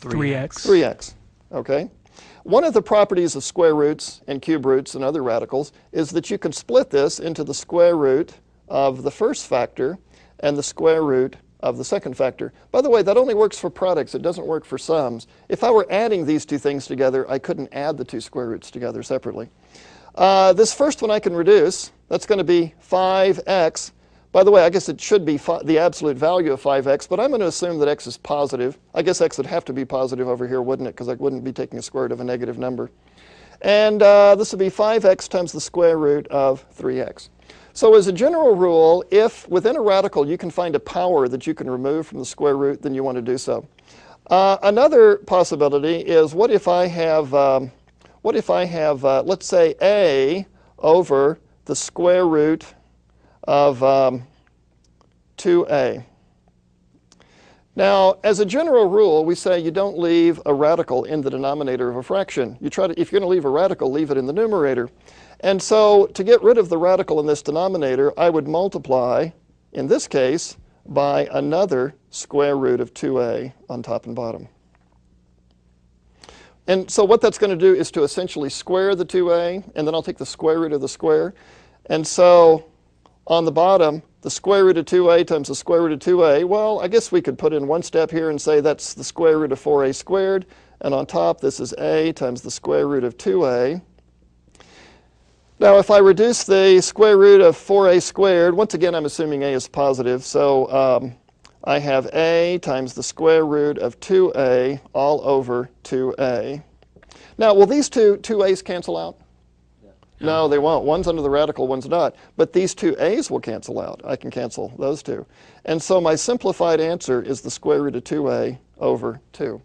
3x. 3x, okay? One of the properties of square roots and cube roots and other radicals is that you can split this into the square root of the first factor and the square root of the second factor. By the way, that only works for products. It doesn't work for sums. If I were adding these two things together, I couldn't add the two square roots together separately. This first one I can reduce. That's going to be 5x. By the way, I guess it should be the absolute value of 5x, but I'm going to assume that x is positive. I guess x would have to be positive over here, wouldn't it? Because I wouldn't be taking the square root of a negative number. And this would be 5x times the square root of 3x. So as a general rule, if within a radical you can find a power that you can remove from the square root, then you want to do so. Another possibility is what if I have, let's say, a over the square root of 2a. Now, as a general rule, we say you don't leave a radical in the denominator of a fraction. You try to, if you're going to leave a radical, leave it in the numerator. And so to get rid of the radical in this denominator, I would multiply, in this case, by another square root of 2a on top and bottom. And so what that's going to do is to essentially square the 2a, and then I'll take the square root of the square. And so on the bottom, the square root of 2a times the square root of 2a, well, I guess we could put in one step here and say that's the square root of 4a squared. And on top, this is a times the square root of 2a. Now, if I reduce the square root of 4a squared, once again, I'm assuming a is positive. So I have a times the square root of 2a all over 2a. Now, will these two 2a's cancel out? No, they won't. One's under the radical, one's not. But these two a's will cancel out. I can cancel those two. And so my simplified answer is the square root of 2a over 2.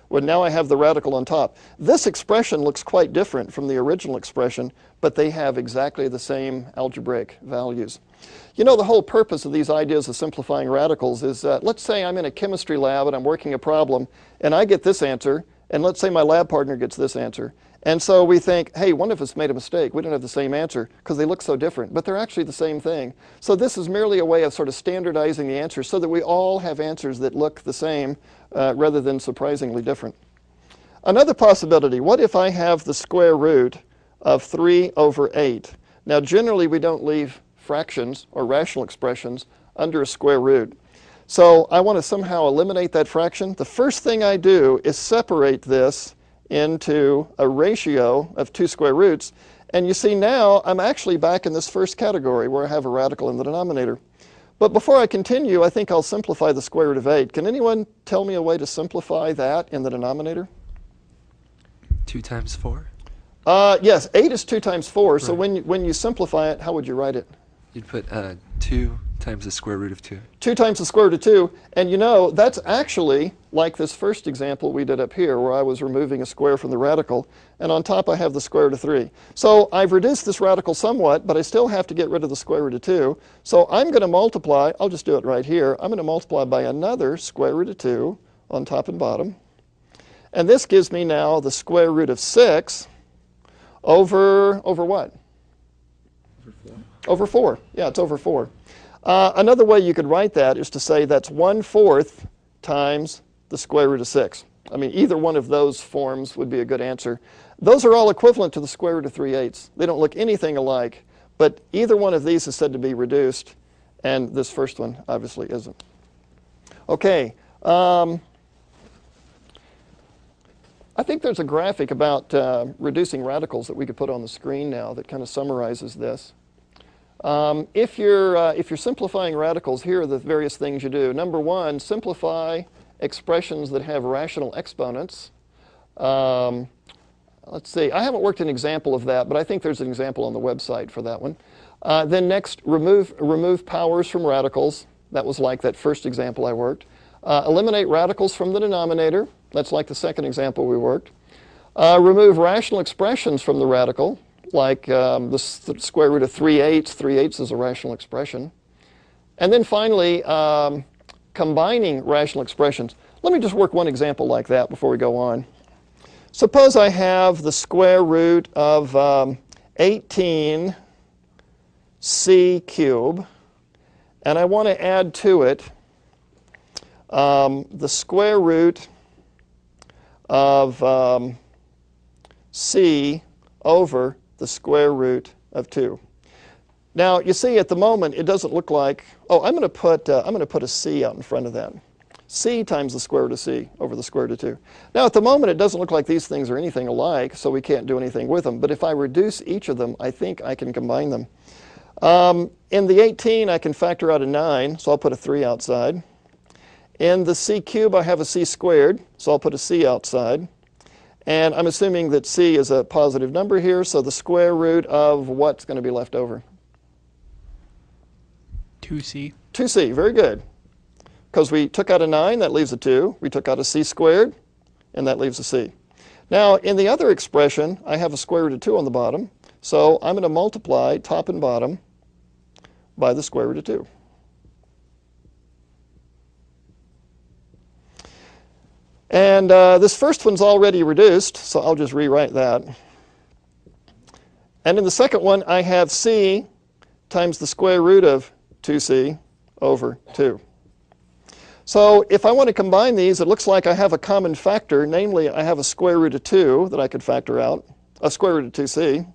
Well, now I have the radical on top. This expression looks quite different from the original expression, but they have exactly the same algebraic values. You know, the whole purpose of these ideas of simplifying radicals is that, let's say I'm in a chemistry lab and I'm working a problem, and I get this answer, and let's say my lab partner gets this answer. And so we think, hey, one of us made a mistake. We don't have the same answer because they look so different, but they're actually the same thing. So this is merely a way of sort of standardizing the answers so that we all have answers that look the same rather than surprisingly different. Another possibility, what if I have the square root of 3 over 8? Now, generally, we don't leave fractions or rational expressions under a square root. So I want to somehow eliminate that fraction. The first thing I do is separate this into a ratio of 2 square roots. And you see now I'm actually back in this first category where I have a radical in the denominator. But before I continue, I think I'll simplify the square root of 8. Can anyone tell me a way to simplify that in the denominator? 2 times 4? Yes, 8 is 2 times 4. Right. So when you simplify it, how would you write it? You'd put 2 times the square root of 2. 2 times the square root of 2. And you know, that's actually like this first example we did up here where I was removing a square from the radical. And on top, I have the square root of 3. So I've reduced this radical somewhat, but I still have to get rid of the square root of 2. So I'm going to multiply. I'll just do it right here. I'm going to multiply by another square root of 2 on top and bottom. And this gives me now the square root of 6 over what? Over 4. Yeah, it's over 4. Another way you could write that is to say that's 1/4 times the square root of 6. I mean, either one of those forms would be a good answer. Those are all equivalent to the square root of 3/8. They don't look anything alike, but either one of these is said to be reduced, and this first one obviously isn't. Okay. I think there's a graphic about reducing radicals that we could put on the screen now that kind of summarizes this. If you're simplifying radicals, here are the various things you do. Number one, simplify expressions that have rational exponents. Let's see, I haven't worked an example of that, but I think there's an example on the website for that one. Then next, remove powers from radicals. That was like that first example I worked. Eliminate radicals from the denominator. That's like the second example we worked. Remove rational expressions from the radical, like the square root of 3/8. 3/8 is a rational expression. And then finally, combining rational expressions. Let me just work one example like that before we go on. Suppose I have the square root of 18c cubed, and I want to add to it the square root of c over the square root of 2. Now, you see, at the moment, it doesn't look like, oh, I'm going to put a c out in front of that. C times the square root of c over the square root of 2. Now, at the moment, it doesn't look like these things are anything alike, so we can't do anything with them. But if I reduce each of them, I think I can combine them. In the 18, I can factor out a 9, so I'll put a 3 outside. In the c cubed, I have a c squared, so I'll put a c outside. And I'm assuming that c is a positive number here, so the square root of what's going to be left over? 2c. 2c, very good. Because we took out a 9, that leaves a 2. We took out a c squared, and that leaves a c. Now, in the other expression, I have a square root of 2 on the bottom. So I'm going to multiply top and bottom by the square root of 2. And this first one's already reduced, so I'll just rewrite that. And in the second one, I have c times the square root of 2c over 2. So if I want to combine these, it looks like I have a common factor. Namely, I have a square root of 2 that I could factor out, a square root of 2c.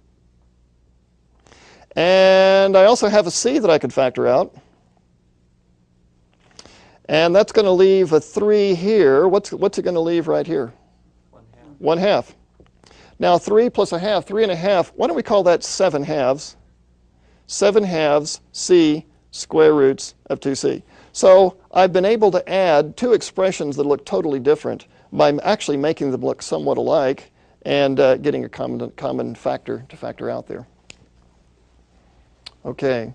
And I also have a c that I could factor out. And that's going to leave a 3 here. What's it going to leave right here? 1 half. Now 3 plus a half, 3 1/2. Why don't we call that 7 halves? 7 halves c square roots of 2c. So I've been able to add two expressions that look totally different by actually making them look somewhat alike and getting a common factor to factor out there. Okay.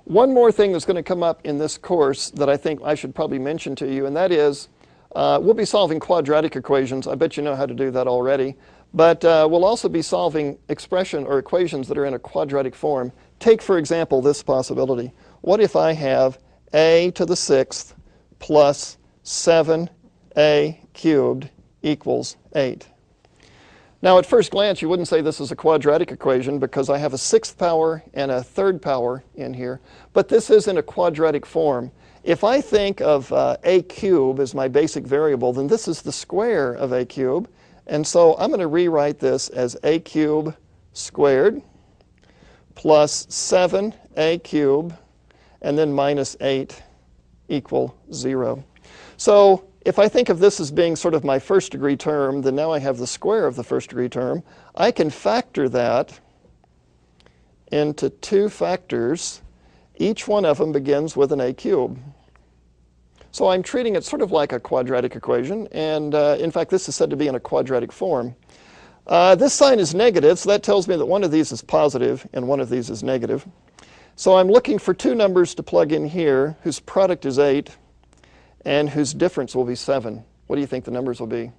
One more thing that's going to come up in this course that I think I should probably mention to you, and that is we'll be solving quadratic equations. I bet you know how to do that already. But we'll also be solving equations that are in a quadratic form. Take, for example, this possibility. What if I have a to the 6th plus 7a cubed equals 8? Now, at first glance, you wouldn't say this is a quadratic equation because I have a 6th power and a 3rd power in here. But this is in a quadratic form. If I think of a cubed as my basic variable, then this is the square of a cubed. And so I'm going to rewrite this as a cubed squared plus 7a cubed and then minus 8 equal 0. So if I think of this as being sort of my first degree term, then now I have the square of the first degree term. I can factor that into two factors. Each one of them begins with an a cubed. So I'm treating it sort of like a quadratic equation, and in fact this is said to be in a quadratic form. This sign is negative, so that tells me that one of these is positive and one of these is negative. So I'm looking for two numbers to plug in here whose product is 8 and whose difference will be 7. What do you think the numbers will be?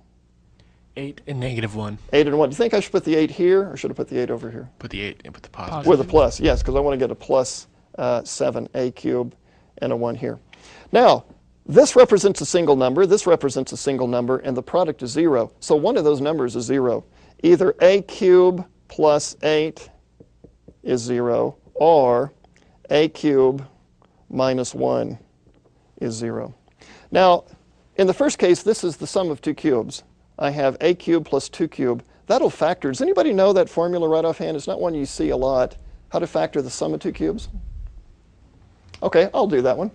8 and -1. 8 and 1. Do you think I should put the 8 here or should I put the 8 over here? Put the 8 and put the positive. With a plus, yes, because I want to get a plus 7a cubed and a 1 here. Now, this represents a single number, this represents a single number, and the product is 0. So one of those numbers is 0. Either a cubed plus 8 is 0, or a cubed minus 1 is 0. Now, in the first case, this is the sum of two cubes. I have a cubed plus 2 cubed. That'll factor. Does anybody know that formula right offhand? It's not one you see a lot. How to factor the sum of two cubes? Okay, I'll do that one.